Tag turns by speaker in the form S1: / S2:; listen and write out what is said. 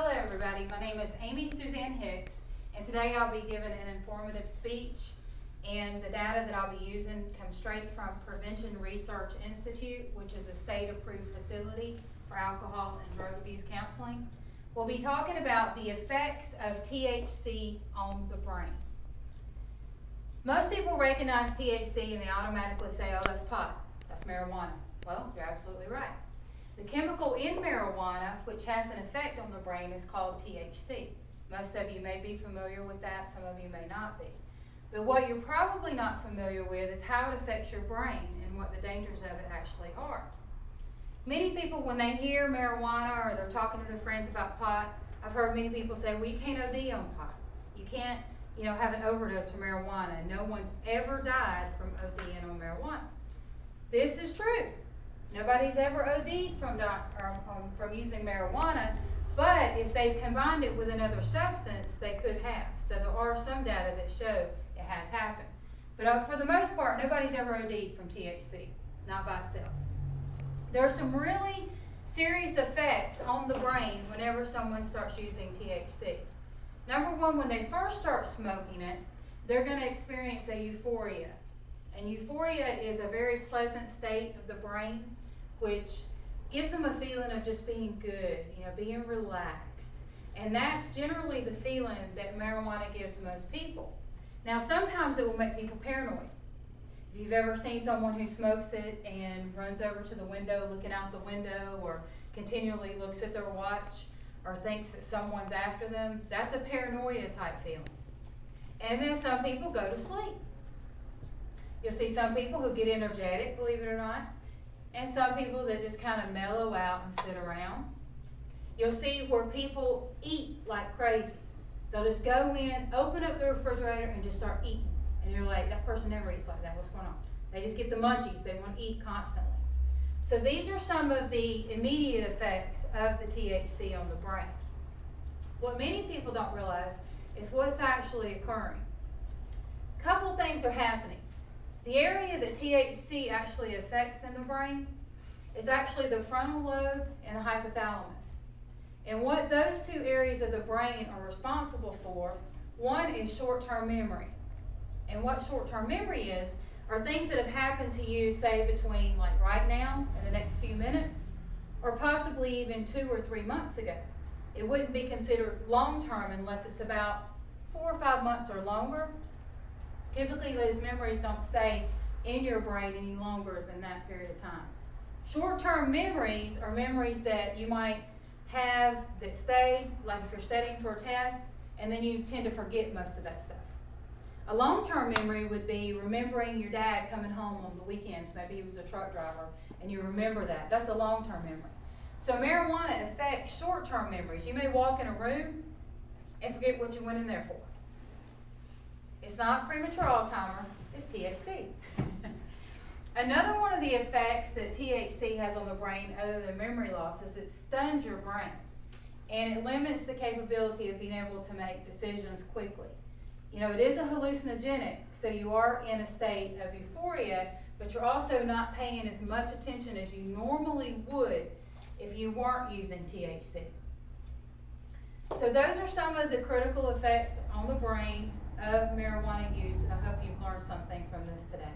S1: Hello everybody, my name is Amy Suzanne Hicks, and today I'll be giving an informative speech, and the data that I'll be using comes straight from Prevention Research Institute, which is a state-approved facility for alcohol and drug abuse counseling. We'll be talking about the effects of THC on the brain. Most people recognize THC and they automatically say, oh, that's pot, that's marijuana. Well, you're absolutely right. The chemical in marijuana, which has an effect on the brain, is called THC. Most of you may be familiar with that, some of you may not be. But what you're probably not familiar with is how it affects your brain and what the dangers of it actually are. Many people, when they hear marijuana or they're talking to their friends about pot, I've heard many people say, well, you can't OD on pot. You can't, have an overdose from marijuana. No one's ever died from ODing on marijuana. This is true. Nobody's ever OD'd from using marijuana, but if they've combined it with another substance, they could have. So there are some data that show it has happened. But for the most part, nobody's ever OD'd from THC, not by itself. There are some really serious effects on the brain whenever someone starts using THC. Number one, when they first start smoking it, they're going to experience a euphoria. And euphoria is a very pleasant state of the brain, which gives them a feeling of just being good, being relaxed. And that's generally the feeling that marijuana gives most people. Now, sometimes it will make people paranoid. If you've ever seen someone who smokes it and runs over to the window, looking out the window, or continually looks at their watch, or thinks that someone's after them, that's a paranoia type feeling. And then some people go to sleep. You'll see some people who get energetic, believe it or not, and some people that just kind of mellow out and sit around. You'll see where people eat like crazy. They'll just go in, open up the refrigerator, and just start eating. And you're like, that person never eats like that. What's going on? They just get the munchies. They want to eat constantly. So these are some of the immediate effects of the THC on the brain. What many people don't realize is what's actually occurring. A couple things are happening. The area that THC actually affects in the brain is actually the frontal lobe and the hypothalamus. And what those two areas of the brain are responsible for, one is short-term memory. And what short-term memory is are things that have happened to you, say, between like right now and the next few minutes, or possibly even 2 or 3 months ago. It wouldn't be considered long-term unless it's about 4 or 5 months or longer. Typically, those memories don't stay in your brain any longer than that period of time. Short-term memories are memories that you might have that stay, like if you're studying for a test, and then you tend to forget most of that stuff. A long-term memory would be remembering your dad coming home on the weekends. Maybe he was a truck driver, and you remember that. That's a long-term memory. So marijuana affects short-term memories. You may walk in a room and forget what you went in there for. It's not premature Alzheimer, it's THC. Another one of the effects that THC has on the brain, other than memory loss, is it stuns your brain. And it limits the capability of being able to make decisions quickly. It is a hallucinogenic, so you are in a state of euphoria, but you're also not paying as much attention as you normally would if you weren't using THC. So those are some of the critical effects on the brain of marijuana use, and I hope you've learned something from this today.